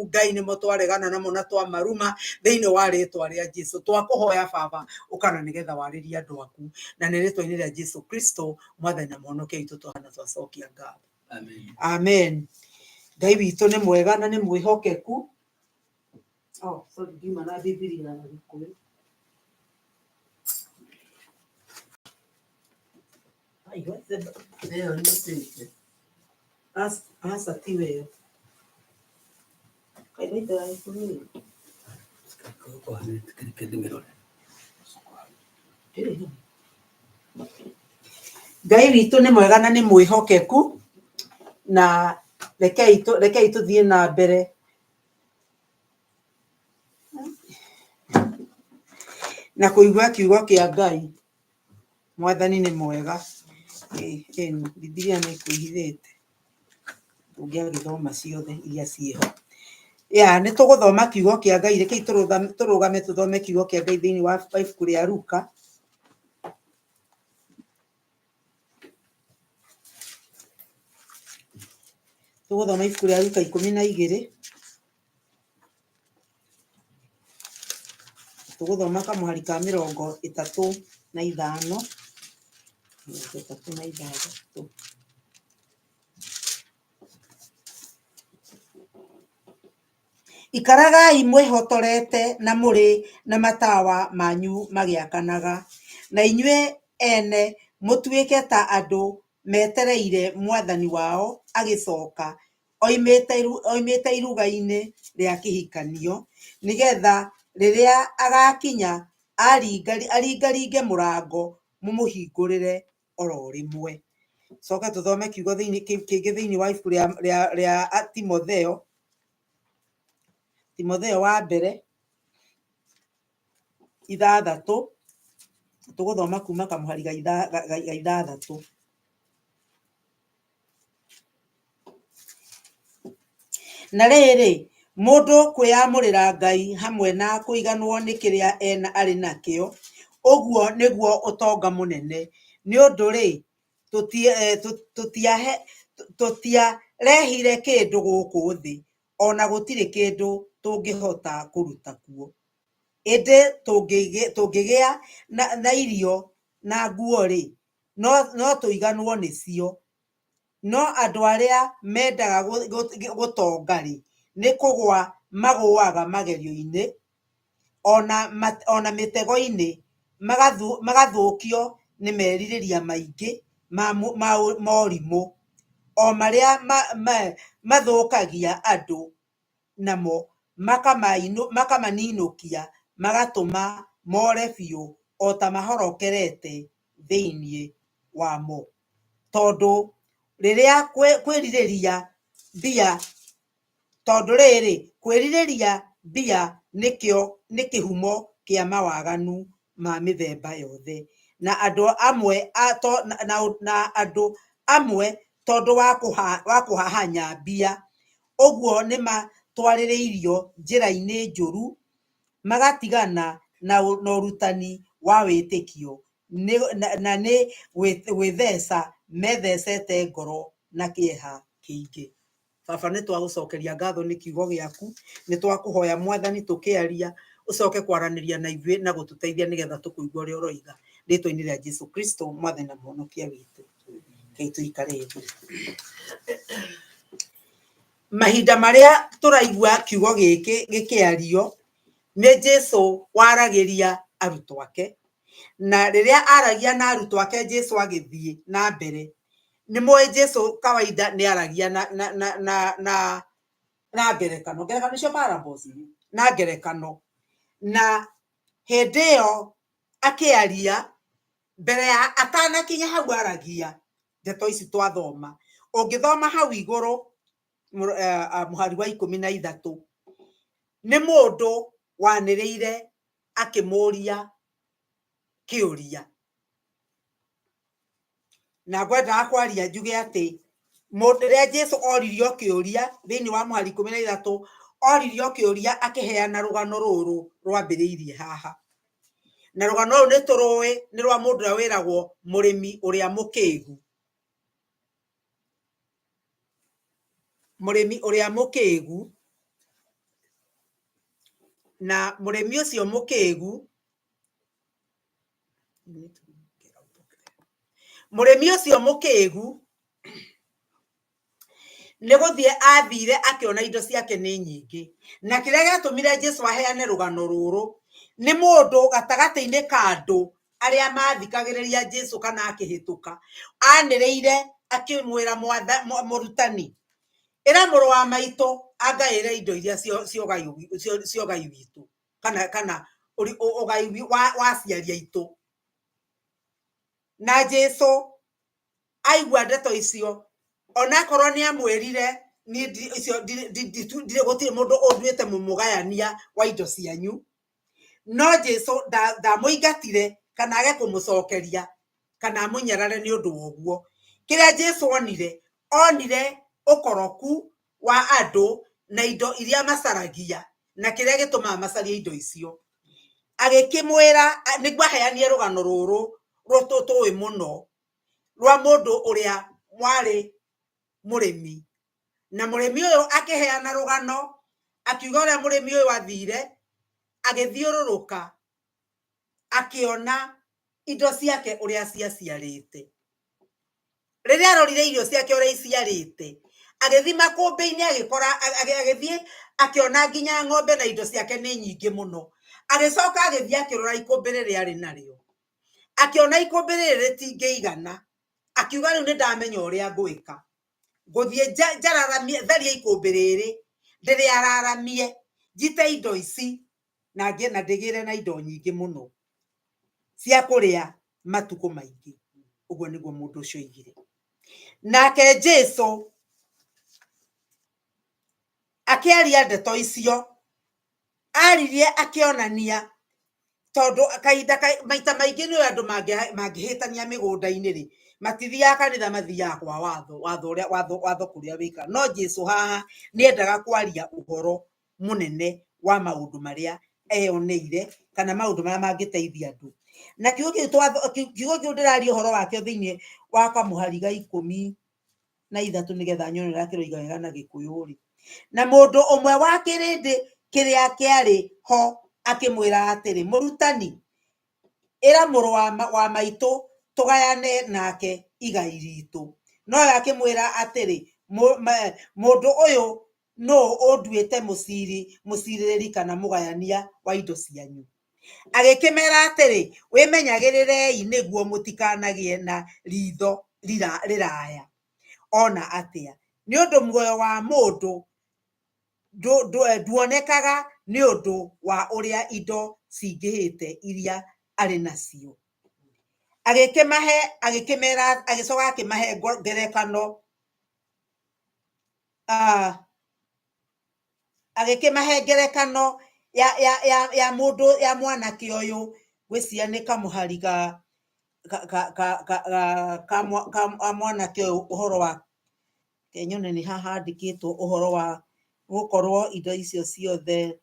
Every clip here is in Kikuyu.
maku Ngai nimo twaregana namo na twamaruma thiini wa ritwa ria Jesu twakuhoya baba ukana nigetha wariria andu aku na ni ritwa-ini ria Jesu Kristo mwathani na muhonokia witu twahana twacokia ngatho. Amen. Amen. Ngai witu ni mwega na ni mwihokeku. Sorry, ndima na Biblia na Gikuyu. Leo ni siku. Asa tiwe. Kaida ya kuni. Kwa nini tukikidimiro? Ngai witu ni mwega na ni mwihokeku na rekei tuthie na mbere na kuigua kiugo kia Ngai. Mwathani ni mwega. Biblia ni kuhithite ungiagithoma ciothe iria cieho. Ni tuguthoma kiugo kia Ngai. Rekei turugame tuthome kiugo kia Ngai thiini wa ibuku ria Luka. Tuguthoma ibuku ria Luka 12. Tuguthoma kamuhari ka 35. Ikaragai mwihotorete na muri na matawa manyu magiakanaga na inyue ene mutuike ta andu metereire mwathani wao agicoka oimite iruga-ini ria kihikanio nigetha riria agakinya aringaringe murango mumuhingurire oro rimwe. Coka tuthome kiugo thiini wa ibuku ria Timotheo wa mbere 6. Tuguthoma kuma kamuhari ga 6. Na riri mundu kwiyamurira Ngai hamwe na kuiganwo ni kiria ari nakio uguo niguo utonga munene ni undu ri tutiarehire kindu guku thi ona gutiri kindu tungihota kuruta kuo indi tungigia na irio na nguo ri no tuiganwo nicio. No andu aria mendaga gutonga ri ni kugwa maguaga magerio-ini ona mitego-ini magathukio ni meririria maingi morimu o maria mathukagia andu namo makamaninukia magatuma more biu ota mahorokerete thiini wamo tondu riria kwiririria mbia kwiririria mbia ni kihumo kia mawaganu ma mithemba yothe na andu amwe tondu wa kuhahanya mbia uguo ni matwaririirio njira-ini njuru magatigana na urutani wa witikio na ni gwithesa methecete ngoro na kieha kiingi. Baba ni twagucokeria ngatho ni kiugo giaku ni twakuhoya mwathani tukiaria ucoke kwaraniria na ithuĩ na gututeithia nigetha tukuigua uria uroiga ritwa-ini ria Jesu Kristo mwathani na muhonokia witu. Kei tuikare thi. Mahinda maria turaigua kiugo giki gikiario ni Jesu waragiria arutwo ake na riria aragia na arutwo ake Jesu agithie na mbere ni moe Jesu kawaida ni aragia na ngerekano cio parables na ngerekano na hindi iyo akiaria mbere ya atanakinya hau aragia ndeto ici twathoma. Ungithoma hau iguru muhari wa 13 ni mundu waniriire akimuria kiuria na ngwenda kwaria njuge ati mundu ria Jesu oririo kiuria thiini wa muhari 13 oririo kiuria akiheana rugano ruru rwambiriirie haha na rugano ruru ni turui ni rwa mundu uria wiragwo murimi uria mukigu. Murimi uria mukigu na mũrĩmi ũcio mũkĩgu nĩ gũthiĩ athire akĩona indo ciake nĩ nyingĩ, na kĩrĩa gĩatũmire Jesũ aheane rũgano rũrũ nĩ mũndũ gatagatĩ-inĩ ka andũ arĩa mathikagĩrĩria Jesũ kana akĩhĩtũka anĩrĩire akĩmwĩra mũrutani, ĩra mũrũ wa maitũ angaĩre indo iria cia ũgai witũ kana ũgai wa aciari aitũ. Na Jesũ aigua ndeto icio, onakorwo nĩ amwĩrire gũtirĩ mũndũ ũnduĩte mũmũgayania wa indo cianyu, no Jesũ ndamũingatire kana age kũmũcokeria kana amũnyarare nĩ ũndũ wa ũguo. Kĩrĩa Jesũ onire ũkoroku wa andũ na indo iria macaragia na kĩrĩa gĩtũmaga macarie indo icio, agĩkĩmwĩra nĩguo aheanie rũgano rũrũ rũtũtũĩ mũno rwa mũndũ ũrĩa warĩ mũrĩmi. Na mũrĩmi ũyũ akĩheana rũgano akiuga ũrĩa mũrĩmi ũyũ athire agĩthiũrũrũka akĩona indo ciake ũrĩa ciaciarĩte. Rĩrĩa arorire irio ciake ũrĩa iciarĩte, agĩthiĩ makũmbĩ-inĩ agĩthiĩ akĩona nginya ng'ombe na indo ciake nĩ nyingĩ mũno. Agĩcoka agĩthiĩ akĩrora ikũmbĩ rĩrĩa arĩ narĩo, akĩona ikũmbĩ rĩrĩ rĩtingĩigana. Akiuga rĩu nĩ ndamenya ũrĩa ngwĩka, ngũthiĩ njararamie, tharie ikũmbĩ rĩrĩ ndĩrĩararamie, njite indo ici na ndĩgĩre na indo nyingĩ mũno cia kũrĩa matukũ maingĩ. Ũguo nĩguo mũndũ ũcio oigire. Nake Jesũ akĩaria ndeto icio aririe akĩonania, tondũ maita maingĩ nĩ andũ mangĩhĩtania mĩgũnda-inĩ rĩ, matithiaga kanitha, mathiaga kwa watho kũrĩa wĩka. No Jesũ haha nĩ endaga kwaria ũhoro mũnene wa maũndũ marĩa eyoneire kana maũndũ marĩa mangĩteithia andũ. Na kiugo kĩu ndĩraria ũhoro wakĩo thĩinĩ wa kamũhari ga 13 nĩgetha nyone ũrĩa kĩroiga wega na Gĩkũyũ rĩ. Na mũndũ ũmwe wa kĩrĩndĩ kĩrĩa kĩarĩ ho akĩmwĩra atĩrĩ, mũrutani, ĩra mũrũ wa maitũ tũgayane nake igai ritũ. Nowe akĩmwĩra atĩrĩ, mũndũ ũyũ nũũ ũnduĩte mũcirĩrĩri kana mũgayania wa indo cianyu? Agĩkĩmera atĩrĩ, wĩmenyagĩrĩrei nĩguo mũtikanagĩe na ritho rĩraya ona atĩa, nĩ ũndũ muoyo wa mũndũ nduonekaga nĩ ũndũ wa ũrĩa indo cingĩhĩte iria arĩ nacio. Agĩkĩmera, agĩcoka akĩmahe ngerekano, agĩkĩmahe ngerekano ya mũndũ, ya mwanake ũyũ, gwĩciria nĩ kamũhari ka mwanake ũyũ, ũhoro wa nyone nĩ haha handĩkĩtwo ũhoro wa gũkorwo indo icio ciothe.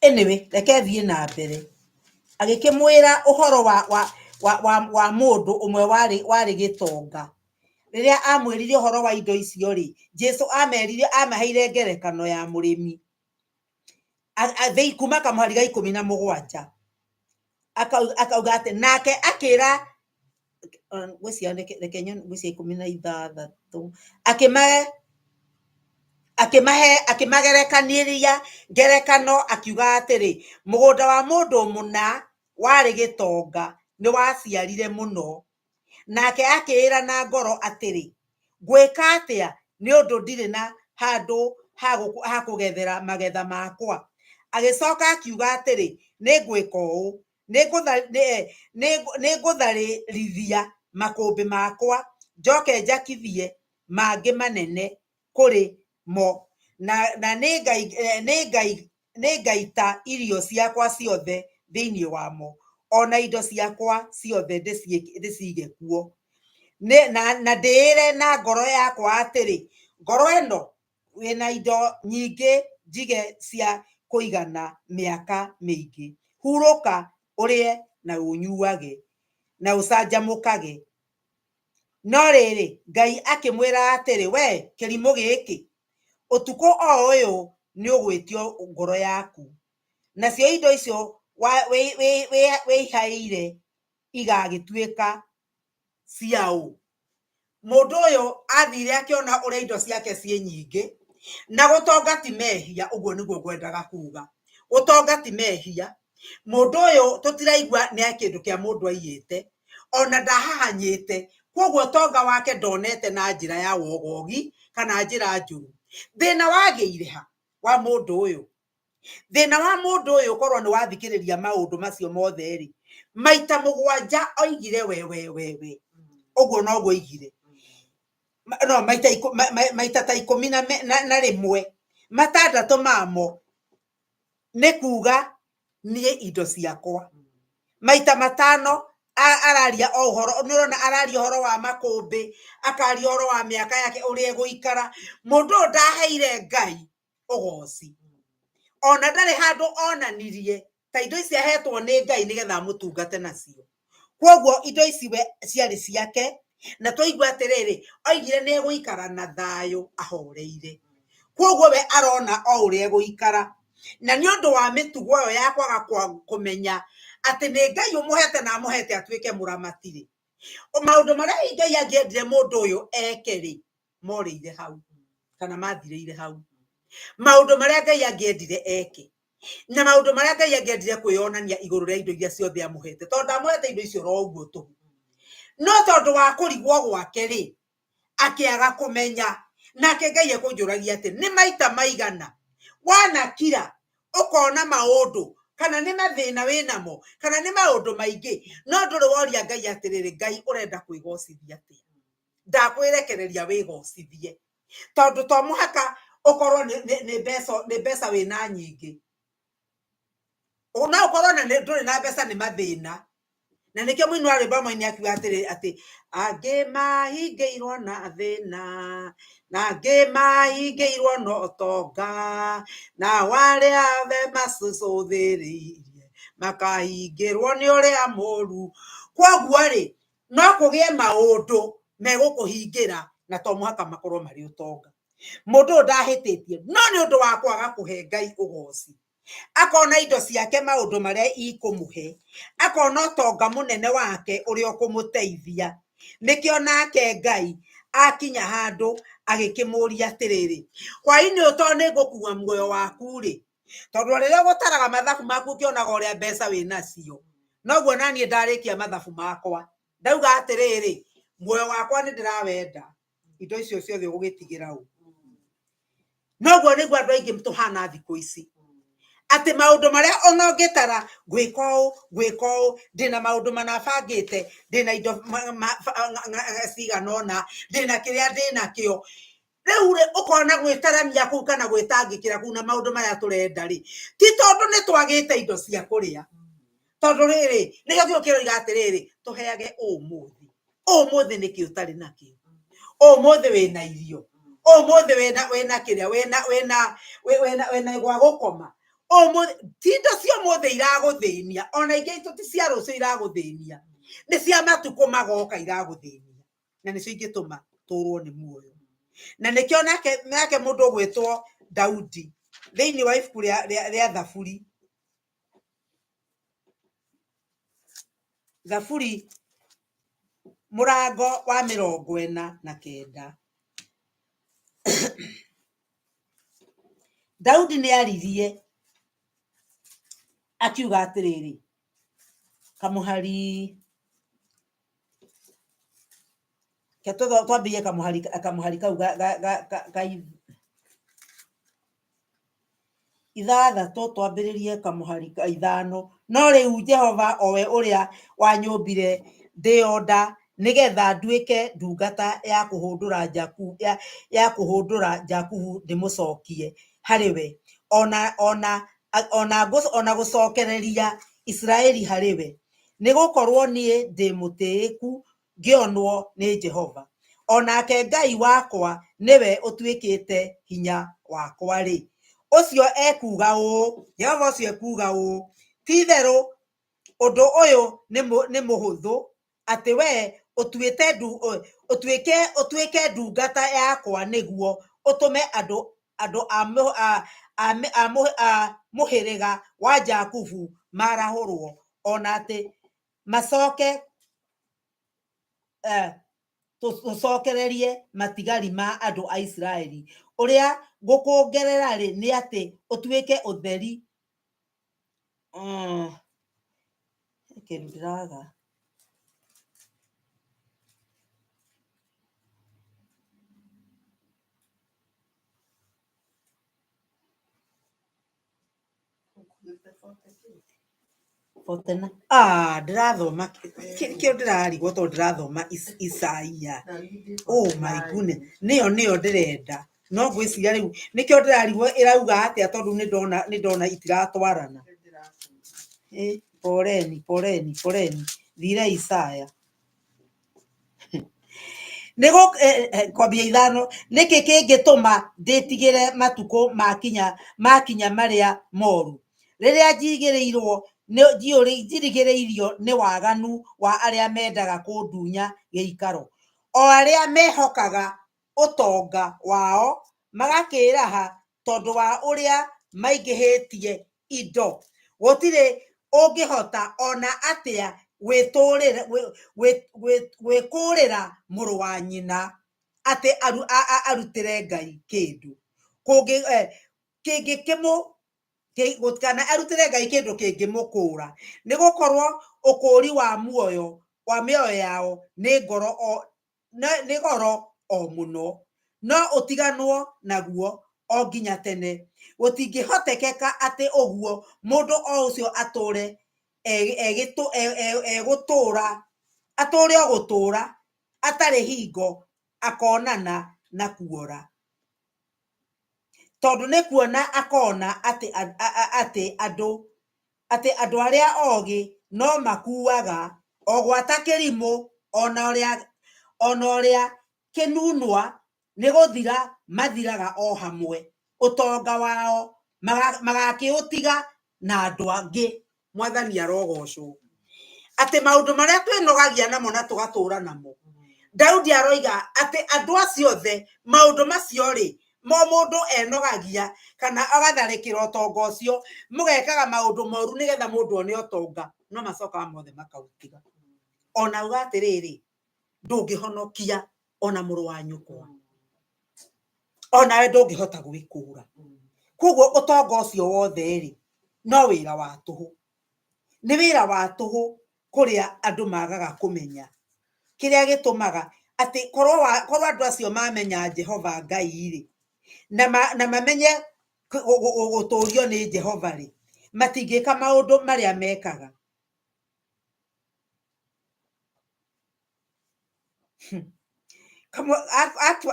Anyway, reke thiĩ na mbere. Agĩkĩmwĩra ũhoro wa mũndũ ũmwe warĩ gĩtonga. Rĩrĩa amwĩrire ũhoro wa indo icio rĩ, Jesũ amaheire ngerekano ya mũrĩmi kuma kamũhari ga 17. Akauga atĩ nake akĩra, reke nyone, gwĩciria 16, akĩmagerekaniria ngerekano akiuga atĩrĩ, mũgũnda wa mũndũ mũna warĩ gĩtonga nĩ waciarire mũno, nake akĩĩra na ngoro atĩrĩ, ngwĩka atĩa nĩ ũndũ ndirĩ na handũ ha kũgethera magetha makwa. Agĩcoka akiuga atĩrĩ, nĩngwĩka ũũ, nĩngũtharĩrithia makũmbĩ makwa, njoke njakithie mangĩ manene kũrĩ mo, na nĩngaita irio ciakwa ciothe thĩinĩ wamo, ona indo ciakwa ciothe ndĩcige kuo. Na ndĩĩre na ngoro yakwa atĩrĩ, ngoro ĩno wĩna indo nyingĩ njige cia kũigana mĩaka mĩingĩ. Hurũka ũrĩe na ũnyuage na ũcanjamũkage. No rĩrĩ, Ngai akĩmwĩra atĩrĩ, we kĩrimũ gĩkĩ, ũtukũ o ũyũ nĩ ũgwĩtio ngoro yaku, nacio indo icio wĩihaĩire igagĩtuĩka ciaũ. Mũndũ ũyũ athire akĩona ũrĩa indo ciake ciĩ nyingĩ, na gũtonga ti mehia, ũguo nĩguo ngwendaga kuga. Gũtonga ti mehia. Mũndũ ũyũ tũtiraigua nĩ kĩndũ kĩa mũndũ aiyĩte, ona ndahahanyĩte, koguo tonga wake ndonete na njĩra ya wogogi kana njĩra njũru. Thĩna wagĩire ha wa mũndũ ũyũ? Thĩna wa mũndũ ũyũ korwo nĩ wathikĩrĩria maũndũ macio mothe rĩ, maita mũgwanja oigire we. Ũguo noguo oigire. No, maita ta 11, matandatũ mamo nĩ kuga niĩ indo ciakwa. Maita matano araria o ũhoro, nĩ ũrona araria ũhoro wa makũmbĩ, akaria ũhoro wa mĩaka yake ũrĩa egũikara. Mũndũ ũyũ ndaheire Ngai ũgoci, ona ndarĩ handũ onanirie ta indo ici ahetwo nĩ Ngai nĩgetha amũtungate nacio. Koguo indo ici we ciarĩ ciake, na twaigua atĩrĩrĩ, oigire nĩ egũikara na thayũ ahoreire. Koguo we arona o ũrĩa egũikara, na nĩ ũndũ wa mĩtugo ĩyo ya kwaga kũmenya atĩ nĩ Ngai ũmũhete na amũhete atuĩke mũramati rĩ, maũndũ marĩa Ngai angĩendire mũndũ ũyũ eke rĩ, morĩire hau kana mathirĩire hau. Maũndũ marĩa Ngai angĩendire eke, na maũndũ marĩa Ngai angĩendire kwĩyonania igũrũ rĩa indo iria ciothe amũhete, tondũ amũhete indo icio ro ũguo tũhu. No tondũ wa kũrigwo gwake rĩ, akĩaga kũmenya, nake Ngai ekũnjũragia atĩ nĩ maita maigana wanakira ũkona maũndũ kana nĩ mathĩna wĩnamo kana nĩ maũndũ maingĩ, no ndũrĩ woria Ngai atĩrĩrĩ, Ngai ũrenda kwĩgocithia atĩa? Ndakwĩrekereria wĩgocithie, tondũ to mũhaka ũkorwo nĩ mbeca wĩna nyingĩ. Ona ũkorwo na ndũrĩ na mbeca nĩ mathĩna. Na nĩkĩo mũini wa rwĩmbo amwe nĩakiuga atĩrĩ atĩ angĩ mahingĩirwo na thĩna, na angĩ mahingĩirwo na ũtonga, na arĩa othe macũthĩrĩirie makahingĩrwo nĩ ũrĩa mũũru. Koguo rĩ, no kũgĩe maũndũ megũkũhingĩra na to mũhaka makorwo marĩ ũtonga. Mũndũ ũyũ ndahĩtĩtie, no nĩ ũndũ wa kwaga kũhe Ngai ũgoci, akona indo ciake maũndũ marĩa ikũmũhe, akona ũtonga mũnene wake ũrĩa ũkũmũteithia. Nĩkĩo nake Ngai akinya handũ agĩkĩmũria atĩrĩrĩ, hwaĩ-inĩ ũyũ tondũ nĩ ngũkua muoyo waku rĩ, tondũ rĩrĩa ũgũtaraga mathabu maku ũkĩonaga ũrĩa mbeca wĩnacio, noguo naniĩ ndarĩkia mathabu makwa ndauga atĩrĩrĩ, muoyo wakwa nĩ ndĩrawenda, indo icio ciothe ũgũgĩtigĩra ũ? Noguo nĩguo andũ aingĩ tũhana thikũ ici, atĩ maũndũ marĩa ona ũngĩtara gwĩka ũũ, ndĩna maũndũ mana bangĩte, ndĩna indo cigana ũna, ndĩna kĩrĩa ndĩnakĩo. Rĩu rĩ ũkona gwĩtaramia kũu kana gwĩtangĩkĩra kũu na maũndũ marĩa tũrenda rĩ, ti tondũ nĩ twagĩte indo cia kũrĩa. Tondũ rĩrĩ, nĩkĩo kiugo kĩroiga atĩrĩrĩ, tũheage ũmũthĩ. Ũmũthĩ nĩkĩ ũtarĩ nakĩo? Ũmũthĩ wĩna irio, ũmũthĩ wĩna kĩrĩa, wĩna gwa gũkoma. Ti indo cia ũmũthĩ iragũthĩnia, ona ingĩ itũ ti cia rũciũ iragũthĩnia, nĩ cia matukũ magoka iragũthĩnia, na nĩcio ingĩtũma tũrwo nĩ muoyo. Na nĩkĩo nake mũndũ ũgwĩtwo Daudi thĩinĩ wa ibuku rĩa Thaburi, Thaburi mũrango wa 49, Daudi nĩ aririe akiuga atĩrĩrĩ, kamũhari twambĩrĩrie kamũhari kau ga ithathatũ, twambĩrĩrie kamũhari ka 5. No rĩu Jehova owe ũrĩa wanyũmbire ndĩ yo nda, nĩgetha nduĩke ndungata ya kũhũndũra Jakubu ndĩmũcokie harĩ we, ona gũcokereria Isiraeli harĩ we, nĩ gũkorwo niĩ ndĩ mũtĩĩku ngĩonwo nĩ Jehova, onake Ngai wakwa nĩwe ũtuĩkĩte hinya wakwa rĩ, ucio ekuga u Jehova ucio ekuga u ti theru undu uyu ni muhuthu ati we utuike ndungata yakwa niguo utume andu a muhiriga wa Jakubu marahurwo ona ati macoke tucokererie matigari ma andu a Israeli uria gukuongerera ri ni ati utuike utheri kindiraga Fotena ndirathoma kio ndirarigwo to ndirathoma Isaia. Oh my goodness, niyo ndirenda no gwiciria riu nikio ndirarigwo irauga atia tondu ni ndona itiratwarana. Poleni thire Isaya nigo kwambia ithano niki kingituma nditigire matuko makinya maria moru riria njirigiriirio ni waganu wa aria mendaga kundunya giikaro o aria mehokaga utonga wao magakiraha tondu wa uria maingihitie indo gutiri ungihota ona atia gwikurira muru wa nyina ati arutire Ngai kindu kana arutire Ngai kindu kingimukura ni gukorwo ukuri wa mioyo yao ni goro o muno no utiganwo naguo o nginya tene gutingihotekeka ati uguo mundu o ucio ature gutura atari hingo akonana na kuora tondu ni kuona akona ati andu aria ogi no makuaga o gwata kirimu ona uria kinunwa ni guthira mathiraga o hamwe utonga wao magakiutiga na andu angi. Mwathani arogocwo ati maundu maria twinogagia namo na tugatura namo. Daudi aroiga ati andu acio othe maundu macio ri mo mundu enogagia kana agatharikira utonga ucio mugekaga maundu moru nigetha mundu one utonga no macokaga mothe makautiga. Ona uga atiriri ndungihonokia ona muru wa nyukwa ona we ndungihota gwikura koguo utonga ucio wothe ri no wira wa tuhu ni wira wa tuhu kuria andu magaga kumenya kiria gitumaga ati korwo andu acio mamenya Jehova Ngai ri na mamenye guturio ni Jehova ri matingika maundu maria mekaga.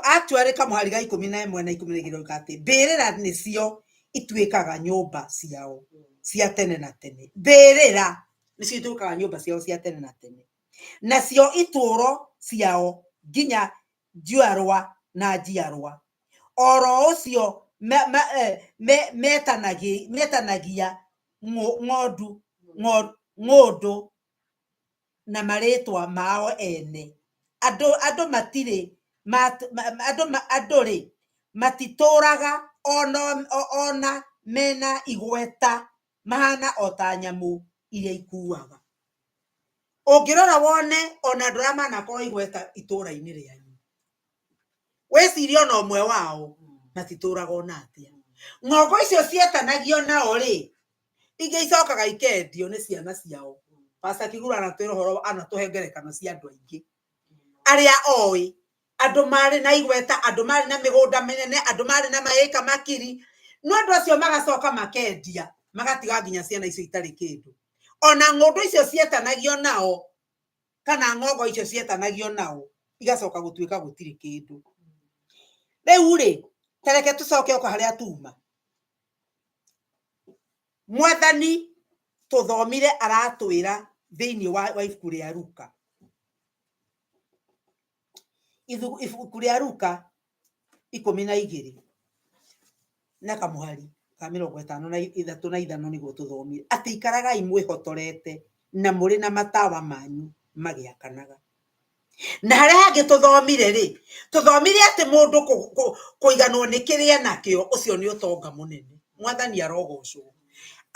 Atuare Kamuhari ga 11 na 12 ati mbirira nicio ituikaga nyumba ciao cia tene na tene. Mbirira nicio ituikaga nyumba ciao cia tene na tene nacio ituro ciao nginya njiarwa na njiarwa. Oro ucio metanagia ng'ondu na maritwa mao ene. Andu matire andu ri matituraga ona mena igweta mahana ota nyamu iria ikuaga. Ungirora wone ona andu aria manakorwo igweta itura-ini rianyu wiciria ona umwe wao matituraga ona atia. Ng'ongo icio cietanagio nao ri ingi icokaga ikendio ni ciana ciao. Pastor Kiguru anatwira horo anatuhe ngerekano cia andu aingi aria oi andu mari na igweta andu mari na migunda minene andu mari na maika makiri no andu acio magacoka makendia magatiga nginya ciana icio itari kindu. Ona ng'ondu icio cietanagio nao kana ng'ongo icio cietanagio nao igacoka gutuika gutiri kindu. Riu ri tareke tucoke uko haria tuma. Mwathani tuthomire aratwira thiini wa ibuku ria Luka. Ibuku ria Luka 12 na Kamuhari ka 53 niguo tuthomire ati ikaragai mwihotorete na muri na matawa manyu magiakanaga. Na haria hangi tuthomire ri tuthomire ati mundu kuiganwo ni kiria nakio ucio ni utonga munene. Mwathani arogocwo.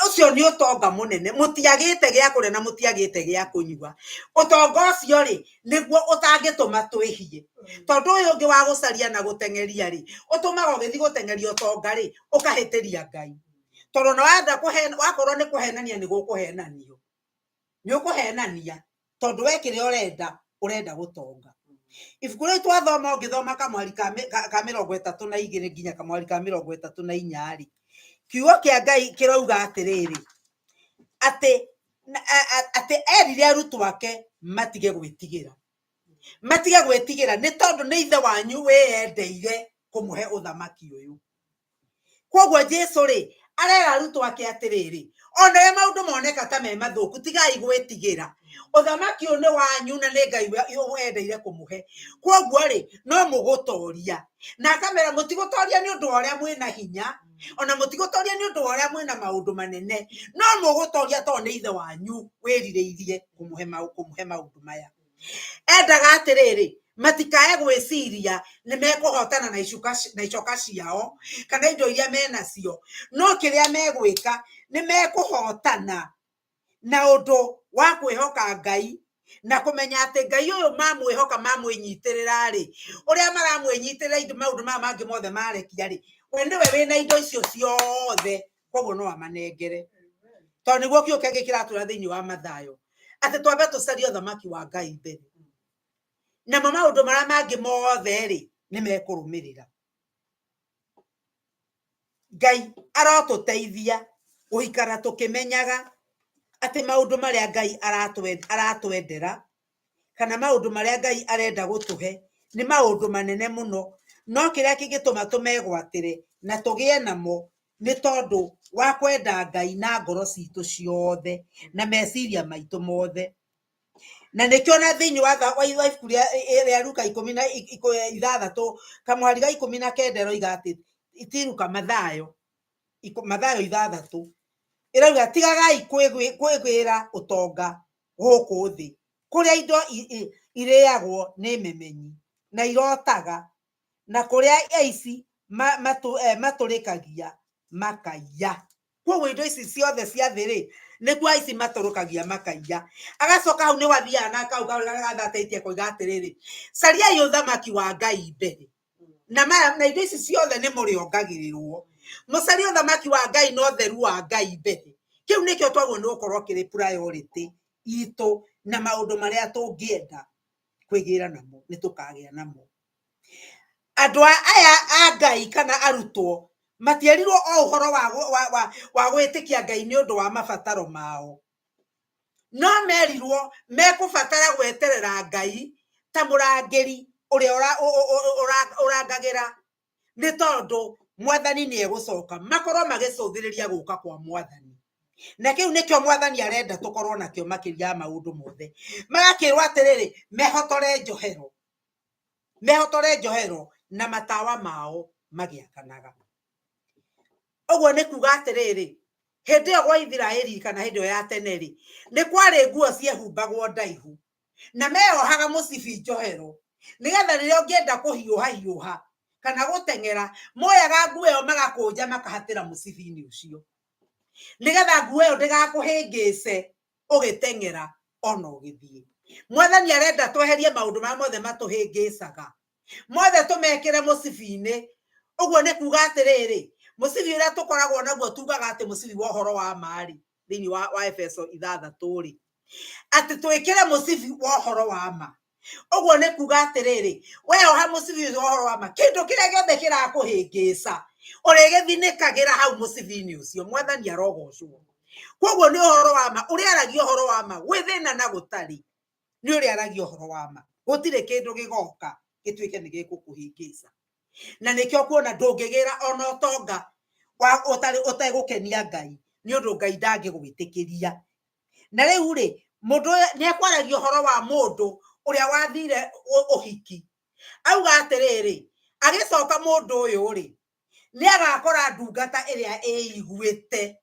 Ucio ni utonga munene. Mutiagite gia kuria na mutiagite gia kunyua. Utonga ucio ri niguo utangituma twihie. Tondu uyu ungi wa gucaria na gutengeria ri utumaga ugithi gutengeria utonga ri ukahitiria Ngai. Tondu na wenda kuhena wakorwo ni kuhenania ni gukuhenanio. Ni ukuhenania tondu wekire urenda gutonga. Ibuku riu twathoma ungithoma kamwari ka 32 nginya kamwari ka 34 ri kiugo kia Ngai kirauga atiriri ati erire arutwo ake matige gwitigira ni tondu ni ithe wanyu wiendeire kumuhe uthamaki uyu. Koguo Jesu ri arera arutwo ake atiriri ona maundu moneka ta me mathuku tigai gwitigira uthamaki uyu ni wanyu na ni Ngai wiendeire kumuhe. Koguo ri no mugutoria na kamera mutigutoria ni undu uria mwina hinya ona mutigutoria ni undu uria mwina maundu manene no mugutoria tondu ni ithe wanyu wirireirie kumuhe maundu maya. Endaga atiriri matikae gwiciria ni mekuhotana na icoka ciao kana indo iria menacio no kiria megwika ni mekuhotana na undu wa kwihoka Ngai na kumenya ati Ngai uyu mamwihoka mamwinyitirira ri uria maramwinyitirira indo maundu maya mangi mothe marekia ri we niwe wina indo icio ciothe. Koguo no amanengere tondu niguo kiuke gikiratura thiini wa Mathayo ati twambe tucarie uthamaki wa Ngai mbere na maundu maria mangi mothe ri ni mekurumirira. Ngai arotuteithia guikara tukimenyaga ati maundu maria Ngai aratwendera kana maundu maria Ngai arenda gutuhe ni maundu manene muno no kiria kingituma tumegwatire na tugie namo ni tondu wa kwenda Ngai na ngoro citu ciothe na meciria maitu mothe. Na nikio na thiini wa ibuku ria Luka 16 kamwari ga 19 roiga ati itiruka Mathayo 6 irauga tigagai kwigwira utonga guku thi kuria indo iriagwo ni memenyi na irotaga na kuria aici maturikagia makaiya. Koguo indo ici ciothe cia thiri niguo aici maturukagia makaiya. Agacoka hau ni wathia na kau gathataitie kuiga atiriri cariai uthamaki wa Ngai mbere na indo ici ciothe ni muriongagirirwo. Mucarie uthamaki wa Ngai no theru wa Ngai mbere. Kiu nikio twagwo ni gukorwo kiri priority itu na maundu maria tungienda kwigira namo ni tukagia namo. Andu aya a Ngai kana arutwo matierirwo o uhoro wa gwitikia Ngai ni undu wa mabataro mao no merirwo mekubatara gweterera Ngai ta murangiri uria urangagira ni tondu Mwathani ni egucoka makorwo magicuthiriria guka kwa Mwathani. Na kiu nikio Mwathani arenda tukorwo nakio makiria maundu mothe magakirwo atiriri mehotore njohero na matawa mao magiakanaga. Oguo ni kuga atiriri hindi yo gwa Ithiraeli kana hindi yo ya tene ri ni kwari nguo ciehumbagwo ndaihu na meohaga mucibi njohero nigetha riria ungienda kuhiuha kana gutengera moyaga nguo iyo magakunja makahatira mucibi-ini ucio nigetha nguo iyo ndigakuhingice ugitengera ona ugithie. Mwathani arenda tweherie maundu ma mothe matuhingicaga mothe tumekire mucibi-ini. Uguo ni kuga atiriri mucibi uria tukoragwo naguo tugaga ati mucibi wa uhoro wa mari thiini wa Efeso 6 ri ati twikire mucibi wa uhoro wa ma. Uguo ni kuga atiriri we oha mucibi wa uhoro wa ma kindu kiria giothe kirakuhingica urigithinikagira hau mucibi-ini ucio. Mwathani arogocwo. Koguo ni uhoro wa ma uria aragio uhoro wa ma gwithina na gutari ni uria aragio uhoro wa ma gutire kindu gigoka gitwike ni gikukuhingica. Na nikio kuona ndungigira ona utonga wa utegukenia Ngai ni undu Ngai ndangigwitikiria. Na riu ri mundu ni ekwaragia uhoro wa mundu uria wathire uhiki auga atiriri agicoka mundu uyu ri nĩ agakora ndungata ĩrĩa ĩiguĩte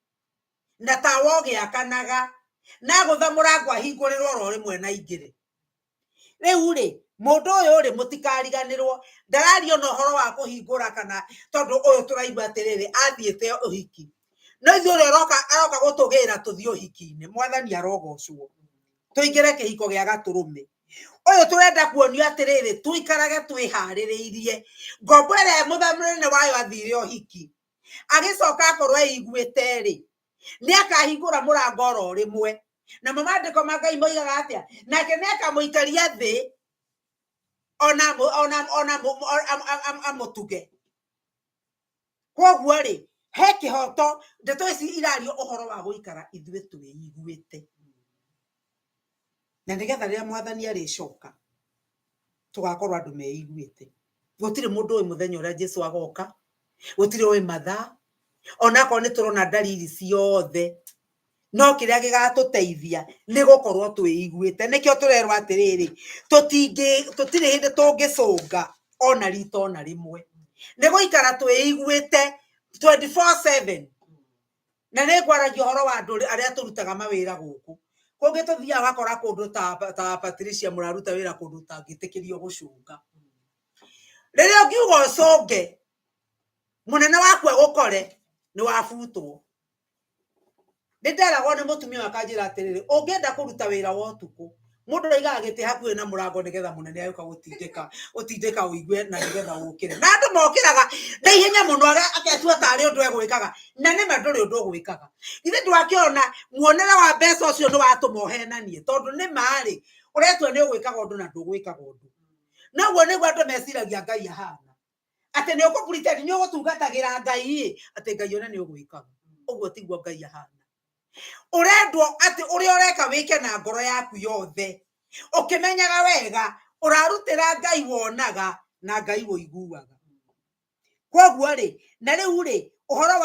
na tawa ũgĩakanaga na gũtha mũrango ahingũrĩrwo oro rĩmwe na igĩrĩ. Rĩu rĩ mũndũ ũyũ rĩ mũtikariganĩrwo ndarario na ũhoro wa kũhingũra kana tondũ ũyũ tũraigua atĩrĩrĩ athiĩte ũhiki no ithuĩ ũrĩa aroka gũtũgĩra tũthiĩ ũhiki-inĩ. Mwathani arogocwo. Tũingĩre kĩhiko gĩa Gatũrũme. Ũyũ tũrenda kuonio atĩrĩrĩ tuikarage twĩharĩrĩirie ngombo ĩrĩa mũthamĩnene wayo athire ũhiki agĩcoka akorwo eiguĩte rĩ nĩ akahingũra mũrango oro rĩmwe. Na mamandĩko ma Ngai moigaga atĩa? Nake nĩ akamũikaria thĩ ona amũtuge. Koguo rĩ he kĩhoto ndeto ici irario ũhoro wa gũikara ithuĩ twĩiguĩte na nĩgetha rĩrĩa Mwathani arĩcoka tũgakorwo andũ meiguĩte. Gũtirĩ mũndũ ũĩ mũthenya ũrĩa Jesũ agoka, gũtirĩ ũĩ mathaa, onakorwo nĩ tũrona dalili ciothe, no kĩrĩa gĩgatũteithia nĩ gũkorwo twĩiguĩte. Nĩkĩo tũrerwo atĩrĩrĩ tũtirĩ hĩndĩ tũngĩcũnga ona rita ona rĩmwe, nĩ gũikara twĩiguĩte 24/7. Na nĩ ngwaragia ũhoro wa andũ arĩa tũrutaga mawĩra gũkũ. Kũngĩ tũthiaga wakora kũndũ ta Patricia mũraruta wĩra kũndũ tangĩtĩkĩrio gũcũnga. Rĩrĩa ũngiuga ũcũnge mũnene waku agũkore nĩ wabutwo. Nĩ nderagwo nĩ mũtumia akanjĩra atĩrĩrĩ ũngĩenda kũruta wĩra wa ũtukũ mũndũ aigaga gĩtĩ hakuhĩ na mũrango nĩgetha mũnene agĩũka gũtindĩka ũigue na nĩgetha ũkĩre. Na andũ mokĩraga na ihenya mũno agetua tarĩ ũndũ egwĩkaga na nĩma ndũrĩ ũndũ ũgwĩkaga. Ithe ndwakĩona muonere wa mbeca ũcio nĩ watũma ũhenanie tondũ nĩma rĩ ũretua nĩ ũgwĩkaga ũndũ na ndũgwĩkaga ũndũ. Noguo nĩguo andũ meciragia Ngai ahana atĩ nĩ ũkũpretend nĩ ũgũtungatagĩra Ngai atĩ Ngai ona nĩ ũgwĩkaga. Ũguo tiguo Ngai ahana. Ũrendwo atĩ ũrĩa ũreka wĩke na ngoro yaku yothe ũkĩmenyaga wega ũrarutĩra Ngai wonaga na Ngai ũiguaga. Koguo rĩ na rĩu rĩ ũhoro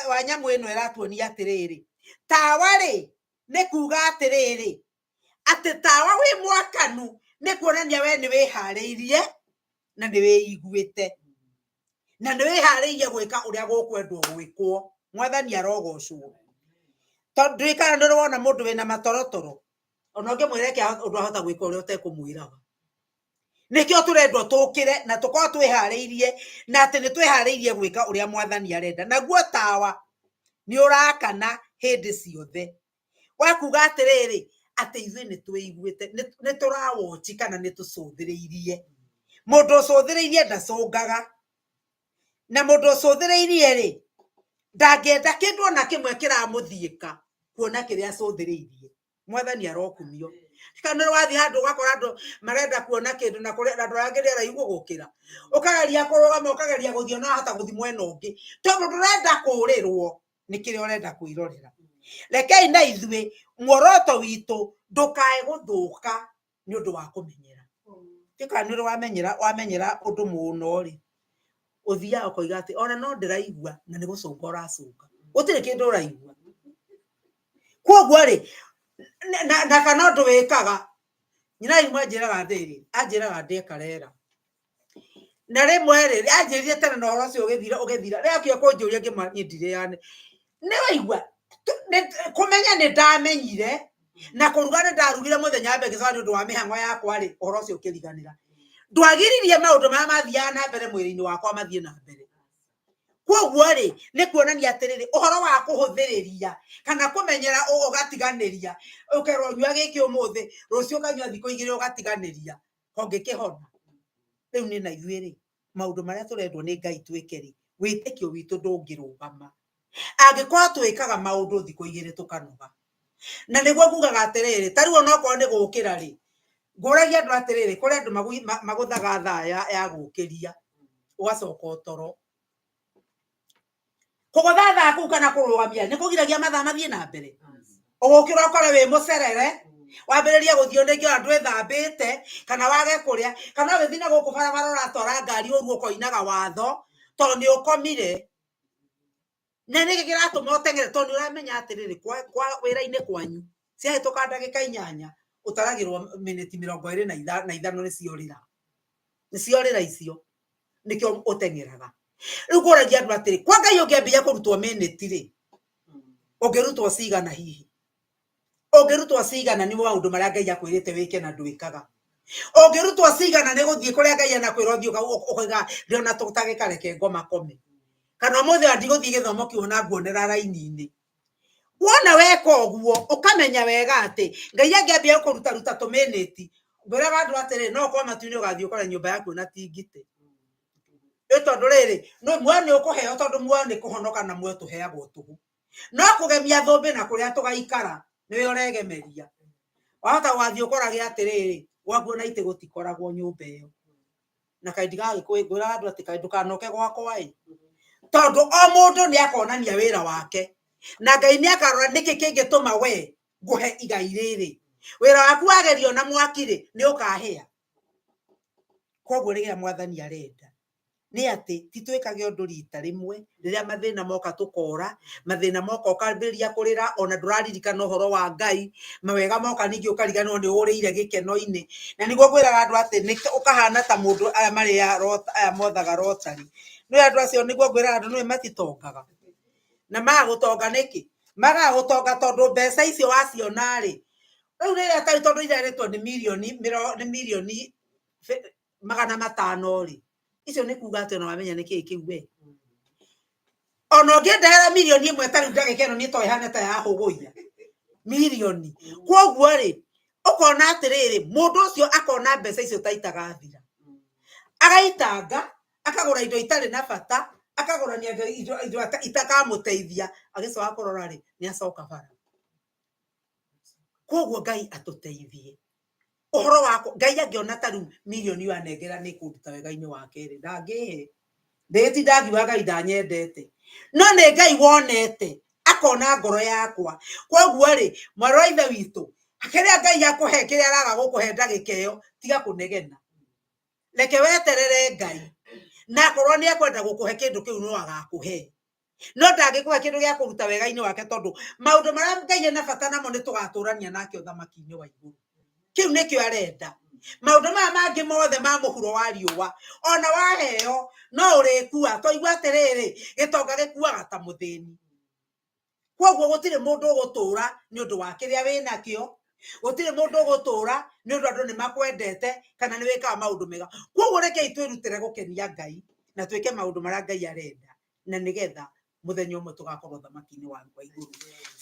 wa nyamũ ĩno ĩratuonia atĩrĩrĩ tawa rĩ nĩ kuga atĩrĩrĩ atĩ tawa wĩ mwakanu nĩ kuonania we nĩ wĩharĩirie na nĩ wĩiguĩte na nĩ wĩharĩirie gwĩka ũrĩa gũkwendwo gwĩkwo. Mwathani arogocwo. Tondũ ndũikara nĩ ũrona mũndũ wĩna matorotoro ona ũngĩmwĩra eke ũndũ ahota gwĩka ũrĩa ũtekũmwĩraga. Nĩkĩo tũrendwo tũkĩre na tũkorwo twĩharĩirie na atĩ nĩ twĩharĩirie gwĩka ũrĩa Mwathani arenda. Naguo tawa nĩ ũrakana hĩndĩ ciothe wa kuga atĩrĩrĩ atĩ ithuĩ nĩ twĩiguĩte nĩ tũrawatch kana nĩ tũcũthĩrĩirie. Mũndũ ũcũthĩrĩirie ndacũngaga na mũndũ ũcũthĩrĩirie rĩ ndangĩenda kĩndũ ona kĩmwe kĩramũthiĩka kuona kĩrĩa acũthĩrĩirie. Mwathani arokumio. Kana wathiĩ handũ ũgakora andũ marenda kuona kĩndũ na kũrĩa andũ arangĩ araihu gũkĩra ũkageria kũrũgama ũkageria gũthiĩ na hata gũthiĩ mwena ũngĩ tondũ ndũrenda kũũrĩrwo nĩ kĩrĩa ũrenda kwĩrorera. Rekei na ithuĩ muoroto witũ ndũkae gũthũka nĩ ũndũ wa kũmenyera. Tĩka nĩ wamenyera ũndũ mũno rĩ ũthiaga ũkoiga atĩ ona no ndĩraigua na nĩ gũcũnga ũracũnga gũtirĩ kĩndũ ũraigua. Koguo rĩ na kana ũndũ wĩkaga nyina imwe anjĩraga ndĩ karera na rĩmwe rĩ anjĩrire tene na ũhoro ũcio ũgĩthira rĩrĩa kĩo kũnjũria ngĩmanyindire yani nĩ waigua kũmenya nĩ ndamenyire na kũruga nĩ ndarugire mũthenya mbere gĩcoka nĩ ũndũ wa mĩhang'o yakwa rĩ ũhoro ũcio ũkĩriganĩra. Ndwagiririe maũndũ marĩa mathiaga na mbere mwĩrĩ-inĩ wakwa mathiĩ na mbere. Koguo rĩ nĩ kuonania atĩrĩrĩ ũhoro wa kũhũthĩrĩria kana kũmenyera ũgatiganĩria ũkerwo nyua gĩkĩ ũmũthĩ rũciũ ũkanyua thikũ igĩrĩ ũgatiganĩria ũngĩkĩhona. Rĩu nĩ na ithuĩ rĩ maũndũ marĩa tũrendwo nĩ Ngai twĩke rĩ wĩtĩkio witũ ndũngĩrũgama angĩkorwo twĩkaga maũndũ thikũ igĩrĩ tũkanoga. Na nĩguo ngugaga atĩrĩrĩ ta rĩu onokorwo nĩ gũkĩra rĩ ngũragia andũ atĩrĩrĩ kũrĩ andũ magũthaga thaa ya gũkĩria ũgacoka ũtoro. Kũgũtha thaa kũu kana kũrũgamia nĩ kũgiragia mathaa mathiĩ na mbere. Ũgũkĩra ũkore wĩ mũcerere wambĩrĩria gũthiĩ ũndũ andũ ethambĩte kana wage kũrĩa kana ũgĩthiĩ na gũkũ barabara ũratwara ngari ũru ũkoinaga watho tondũ nĩ ũkomire. Na nĩkĩ kĩratũma ũteng'ere tondũ nĩ ũramenya atĩrĩrĩ kwa wĩra-inĩ kwanyu ciahĩtũka ndagĩka 8 ũtaragĩrwo miniti 25 nĩ ciorĩra icio. nikio utengeraga riu kuragia andu atiri kwa Ngai ungiambia kurutwo minute ri ungirutwo cigana hihi ungirutwo cigana ni maundu maria Ngai akwirite wike na ndwikaga ungirutwo cigana ni guthie kuria Ngai anakwira uthie ukiga ndiona tutagika reke ngoma kome kana mothe ndigũthiĩ gĩthomo kĩu na nguonera raini-inĩ wona weka ũguo ũkamenya wega atĩ Ngai angĩambia kũruta tũmĩnĩti ngwĩraga andũ atĩrĩ no kwa matu-inĩ ũgathiĩ ũkore nyũmba yaku na ti ngite tondũ rĩrĩ muoyo nĩ ũkũheo tondũ muoyo nĩ kũhonoka na muoyo tũheagwo tũhũ no kũgemia thũmbĩ na kũrĩa tũgaikara nĩwe ũregemeria wahota gũgathiĩ ũkorage atĩrĩrĩ gwakuo na itĩ gũtikoragwo nyũmba ĩyo na kaĩ ndigagĩkwĩra andũ atĩ kaĩ ndũkanoke gwakwa tondu o mundu ni akonania wira wake na Ngai ni akarora niki kingituma we nguhe igai riri wira waku wagerio na mwaki ri ni ukahia koguo rigia mwathani arenda ni ati titwikage undu rita rimwe riria mathina moka tukora mathina moka ukambiria kurira ona nduraririkana uhoro wa Ngai mawega moka ningi ukariganwo ni urire gikeno-ini na niguo gwiraga andu ati ni ukahana ta mundu aya mari aya mothaga rotari no andu acio niguo gwiraga andu ni matitongaga na magutonga niki magagutonga tondu mbeca icio waciona ri riu riria tari tondu ireretwo ni milioni 500 ri icio ni kuga ati ona wamenya niki kiu we ona ngiendera milioni 1 tari ndagikeno ni to ihana ta ya huguia milioni koguo ri ukona atiriri mundu ucio akona mbeca icio taitaga thira agaitanga akagura indo itari na bata akagurania indo itakamuteithia agicoka kurora ri ni acoka bara koguo Ngai atuteithie uhoro wako Ngai angiona taru milioni wanengera ni kuruta wega-ini wake ri ndangihe ndeti ndagiwa Ngai ndanyendete no ni Ngai wonete akona ngoro yakwa koguo ri mwarĩ wa ithe witũ kiria Ngai akuhe kiria araga gukuhe ndagika iyo tiga kunegena reke weterere Ngai na korwo ni akwenda gukuhe kindu kiu no agakuhe no ndangikuhe kindu gia kuruta wega-ini wake tondu maundu maria Ngai ena bata namo ni tugaturania nake uthamaki-ini wa iguru kiu nikio arenda maundu maya mangi mothe ma muhuro wa riũa ona waheo no urikua toigua atiriri gitonga gikuaga ta muthĩni koguo gutire mundu ugutura ni undu wa kiria winakio gutire mundu ugutura ni undu andu ni makwendete kana ni wikaga maundu mega koguo rekei twirutire gukenia Ngai na twike maundu maria Ngai arenda na nigetha muthenya umwe tugakorwo thamaki-ini wa iguru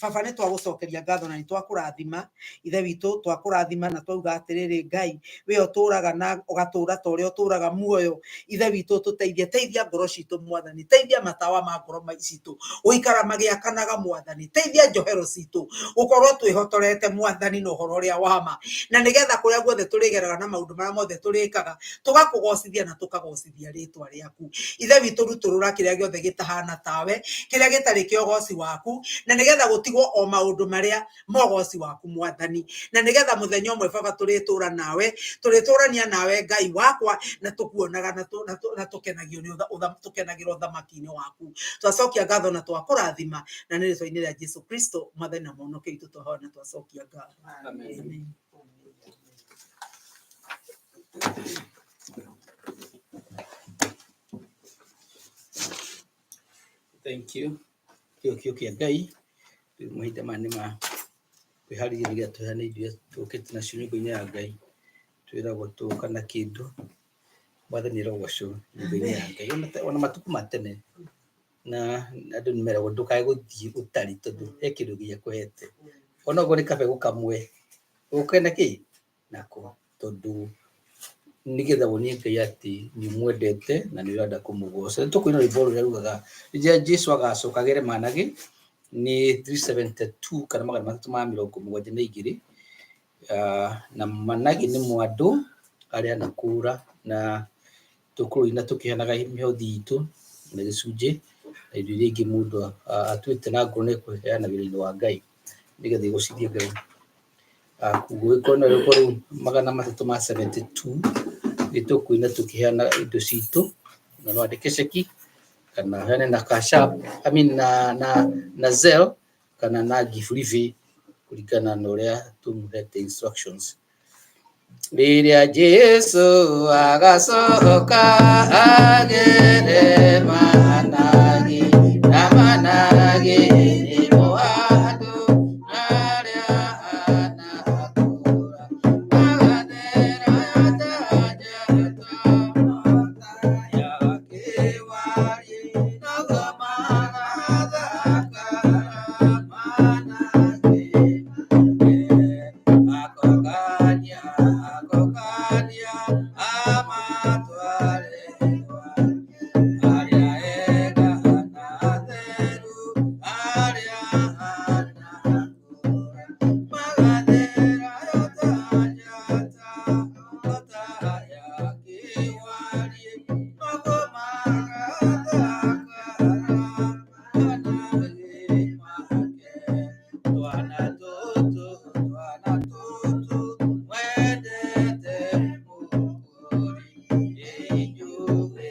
baba ni twagucokeria ngatho na ni twakurathima ithe witu twakurathima na twauga atiriri Ngai we uturaga na ugatura ta uria uturaga muoyo ithe witu tuteithie teithia ngoro citu mwathani teithia matawa ma ngoro citu uikara magiakanaga mwathani teithia njohero citu ukorwo twihotorete mwathani no horo ria wama na nigetha kuria guothe turigeraga na maundu maria mothe turikaga tugakugocithia na tukagocithia ritwa riaku ithe witu ruturura kiria giothe gitahana tawe kiria gitari kiogoci waku na nigetha gutigwo o maundu maria mogoci waku mwathani na nigetha muthenya umwe baba turitura nawe turiturania nawe Ngai wakwa na tukuonaga na tukenagio ni tukenagirwo thamaki-ini waku twacokia ngatho na twakurathima na ni ritwa-ini ria Jesu Kristo mwathani na muhonokia witu twahona twacokia ngatho amen. Thank you. Kio Ngai. Mahinda mani ma kwĩharĩria tuhane irio tũkĩte nacio nyũmba-inĩ ya Ngai. Twĩragwo tũka na kĩndũ. Mwathani arogocwo nyũmba-inĩ ya Ngai. Ona matukũ ma tene. Na andũ nĩmeragwo ndũkae gũthiĩ ũtarĩ tondũ he kĩndũ gĩakũhete. Ona ũguo nĩ kabegũ kamwe. Ũkena kĩ? Nako. Tondũ nigetha wonie Ngai atĩ nĩũmwendete na nĩũrenda kũmũgoca. Tũkũina rwĩmbo rũrĩa rugaga rĩrĩa Jesũ agacokagĩre managĩ ni 372 kana 372 na managĩ nĩ mwandu arĩa nakura na tukũina tukihanaga mĩhothi itũ na gĩcunjĩ na indo iria ingĩ mũndũ atuĩte na ngoro nĩ kũheana wĩra-inĩ wa Ngai nigetha igũcithie Ngai kuguo ĩkorwo rĩu 372 gĩtũkũina tukiheana indo citũ na no andĩke ceki kana heane na Cash App na Zelle kana na Give Live kuringana na ũrĩa tũmũhete instructions Liria Jesu agasoka agere managi namanagi imuadu naria anakura agadera yata ya kewari nagamana zakara managi Akokania, amatwalewa, aria ega anaderu, aria anakura, magadera yotanyata, otaya kiwari, magomagadakara, anagi make, tuana tutu, wedete mukuri, inyuwe,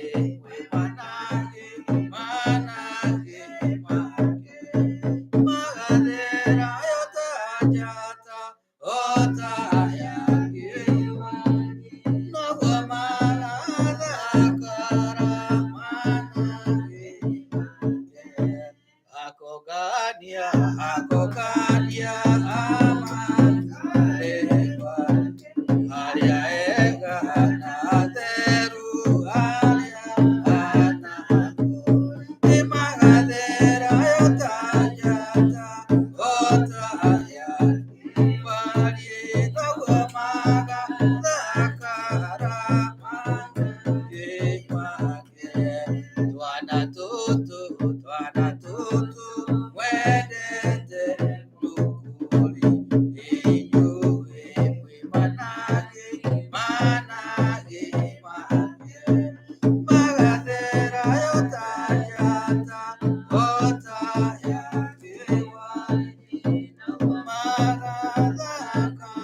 manage, manage, make, magadera yotanyata, otaya kiwari, nogomagadakara, manage, Akogania, Akogania, Amanalewa, Aria Ega, Naderu, Aria, Anaku, Imagadera, Yotayata, Otaya, Iwari, Nogomaga, Dakara, Tuana tutu, wedete nukuri, inyuwe manage, manage, magadera yotayata, otaya kiwani, magadakara,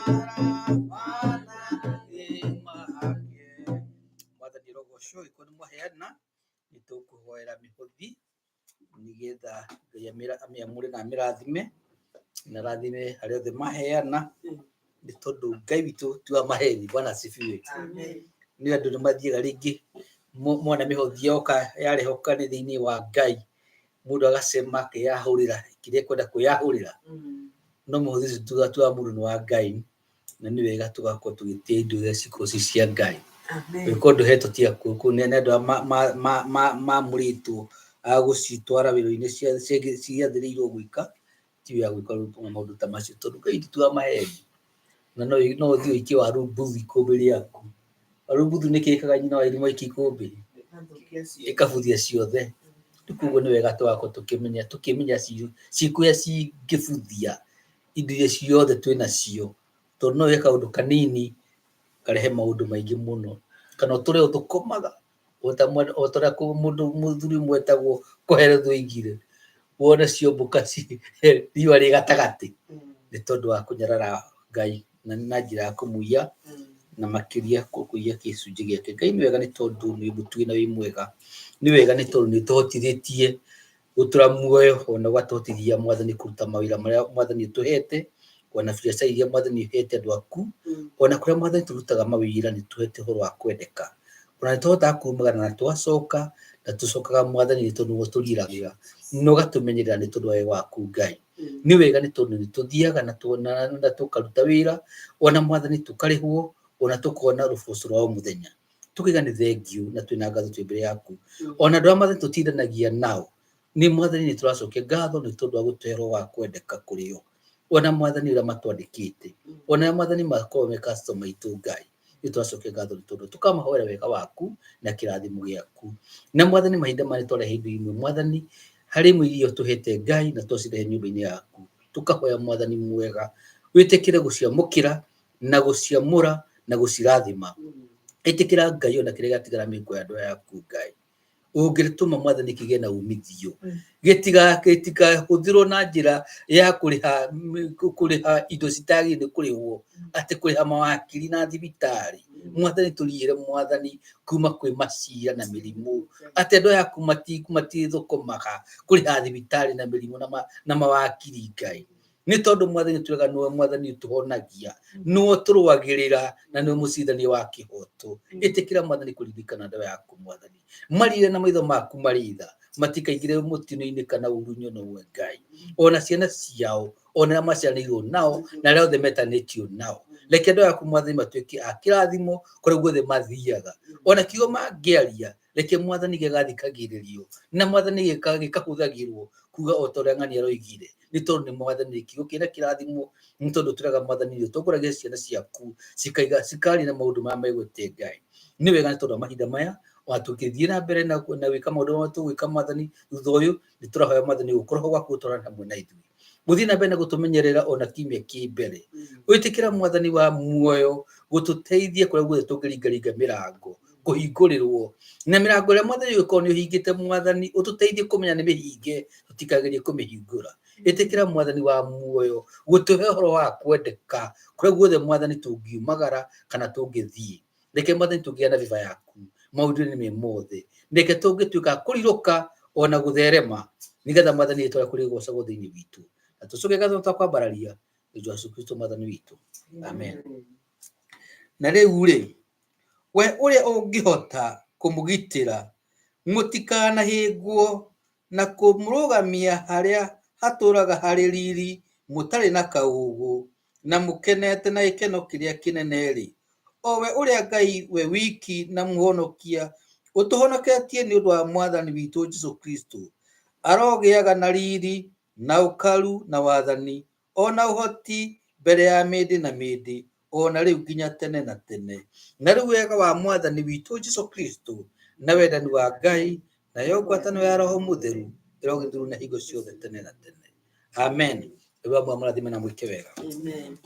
manage. Mwathani rogoco ikoni mwaheana nitukuhoera mihothi nigetha Ngai amiamure na amirathime na rathime aria othe maheana ni tondu Ngai witu tiwa maheni. Bwana asifiwe. Ni andu nimathiaga ringi mona mihothi yoka yarehoka ni thiini wa Ngai, mundu agacema akiyahurira kiria kwenda kwiyahurira, no muhothi ucio tuga mundu ni wa Ngai, na ni wega tugakorwo tugitia indo iria cikorwo ci cia Ngai. Kondo heto tia kuku ne andu mamuritwo agucitwara wiro-ini ciathiriirwo gwika ti ya gwika maundu ta macio tondu Ngai titua maheni. Na no uthii uikie waru mbuthu ikumbi riaku. Waru mbuthu nikikaga nyina wa irima iki ikumbi ikabuthia ciothe. Koguo ni wega tugakorwo tukimenya cikuria cingibuthia indo iria ciothe twina cio, tondu no wika undu kanini karehe maundu maingi muno, kana uture uthukumaga otaria mundu muthuri mwetagwo Koherethwo Igire wone ciombuka riua ri gatagati ni tondu wa kunyarara Ngai na njira ya kumuiya na makiria kuiya gicunji giake. Ngai ni wega ni tondu ni mutugi na wi mwega, ni wega ni tondu ni tuhotithitie gutura muoyo, ona gwatuhotithia Mwathani kuruta mawira maria Mwathani atuhete, ona biacara iria Mwathani ahete andu aku, ona kuria Mwathani turutaga mawira ni tuhete horo wa kwendeka, ona ni tuhotaga kumagana na twacoka na tucokaga Mwathani ni tondu gutugiragira no gatumenyerera ni tondu wa waku Ngai. Ni wega ni tondu ni tuthiaga na tukaruta wira, ona Mwathani tukarihwo, ona tukona ruboco rwa muthenya, tukiga ni thengiu na twina ngatho twi mbere yaku. Ona andu Mwathani tutindanagia nao ni Mwathani ni turacokia ngatho ni tondu wa gutwehero wa kwendeka kurio. Ona Mwathani uria matwandikite, ona Mwathani makorwo me customer itu Ngai, ni turacokia ngatho ni tondu tukamahoera wega waku na kirathimo giaku. Na Mwathani mahinda mari twarehe indo imwe Mwathani hari imwe irio tuhete Ngai na twocirehe nyumba-ini yaku, tukahoya Mwathani mwega witikire guciamukira na guciamura na gucirathima. Itikira Ngai ona kiria gatigara miko ya andu yaku Ngai, ungirituma Mwathani kigie na umithio, gitiga huthirwo na njira ya kuriha indo citagirire kurihwo, ati kuriha mawakiri na thibitari. Mwathani turigire Mwathani kuma kwi macira na mirimu, ati andu yaku matithukumaga kuriha thibitari na mirimu na mawakiri Ngai. nĩ tondũ mwathani tũrega nĩwe mwathani ũtũhonagia, nĩwe tũrũagĩrĩra na nĩwe mũcindania wa kĩhoto. Ĩtĩkĩra mwathani kũririkana ndawa yaku mwathani, marire na maitho maku marĩ tha, matikaingĩre mũtino-inĩ kana ũru-inĩ no Ngai. Ona ciana ciao, ona maciarĩirwo nao, na arĩa othe metanĩtio nao, reke ndawa yaku mwathani matuĩke a kĩrathimo kũrĩa guothe mathiaga. Ona kiugo mangĩaria, reke mwathani gĩgathikagĩrĩrio, na mwathani gĩkahũthagĩrwo kuga o ta ũrĩa ng'ania aroigire, nĩ tondũ nĩ mwathani kiugo kĩna kĩrathimo, nĩ tondũ tũrega mwathani ũtongoragia ciana ciaku cikaria na maũndũ marĩa megwĩte Ngai. Nĩ wega nĩ tondũ wa mahinda maya, ona tũngĩthiĩ na mbere na gwĩka maũndũ marĩa tũgwĩka mwathani thutha ũyũ, nĩ tũrahoya mwathani gũkorwo gwaku gũtwarana hamwe na ithuĩ, gũthiĩ na mbere na gũtũmenyerera ona kiumia kĩ mbere. Wĩtĩkĩra mwathani wa muoyo gũtũteithie kũrĩa guothe tũngĩringaringa mĩrango, kũhingũrĩrwo na mĩrango ĩrĩa mwathani ũgĩkorwo nĩ ũhingĩte mwathani, ũtũteithie kũmenya nĩ mĩhinge tũtikagerie kũmĩhingũra. Ĩtĩkĩra mwathani wa muoyo gũtũhe ũhoro wa kwendeka kũrĩa guothe mwathani tũngiumagara kana tũngĩthiĩ. Reke mwathani tũgĩe na biba yaku maũndũ-inĩ mothe, reke tũngĩtuĩka kũrirũka ona gũtherema, nĩgetha mwathani rĩtwa rĩaku rĩgocagwo thĩinĩ witũ. Na tũcoke gatho ta kwambararia nĩ Jesũ Kristo mwathani witũ. Amen. Na rĩu-rĩ, we ũrĩa ũngĩhota kũmũgitĩra, mũtikanahĩngwo na kũmũrũgamia harĩa hatũũraga harĩ riri, mũtarĩ na kaũũgũ na mũkenete na gĩkeno kĩrĩa kĩnene-rĩ, o we ũrĩa Ngai we wiki na mũhonokia ũtũhonoketie nĩ ũndũ wa mwathani witũ Jesũ Kristo, arogĩaga na riri na ũkaru na wathani ona ũhoti mbere ya mĩndĩ na mĩndĩ, ona rĩu nginya tene na tene. Na rĩu wega wa mwathani witũ Jesũ Kristo na wendani wa Ngai na yo ngwatanĩro ya Roho Mũtheru ĩrogĩthuru na hingo ciothe tene na tene. Amen. Ngai wa mwathani na mwĩke wega. Amen.